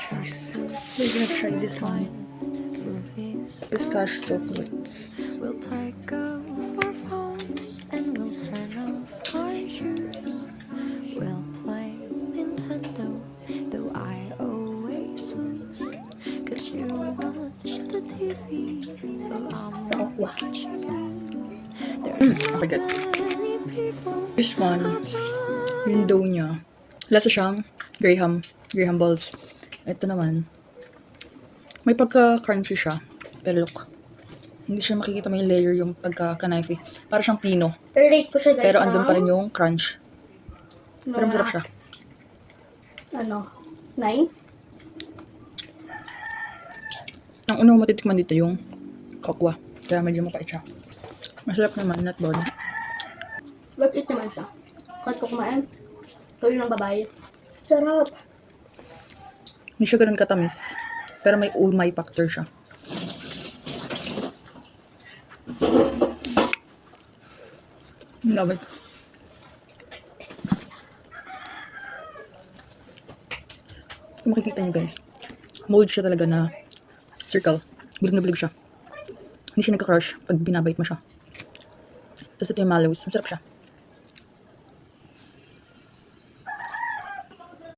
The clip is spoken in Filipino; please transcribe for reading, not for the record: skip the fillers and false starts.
cheese. We're gonna try this one. Pistachio chocolates. We'll take up our phones and we'll turn off our shoes. We'll play Nintendo, though I always lose. Cause you watch the TV, but I'm watching you. There's so Okay, gets. many people This one, out there. yung dough niya. Lasa siyang Graham balls. Ito naman, may pagka-crunchy siya. Pero look, hindi siya makikita may layer yung pagka-knife. Para siyang pino. Rate ko siya guys. Pero andun pa rin yung crunch. Pero Mga, masarap siya. Ano? 9? Ang unang matitikman dito yung kokwa. Kaya medyo mapait siya. Masarap naman, not bad. But it naman siya. Kahit ko kumain, ito yung babae. Sarap. Hindi siya ganun katamis. Pero may umay factor siya. Love it. Kung makikita nyo guys, mold siya talaga na circle. Bilog na bilog siya. Hindi siya nagka-crush pag binabait mo siya. Tapos ito yung mallows. Masarap siya.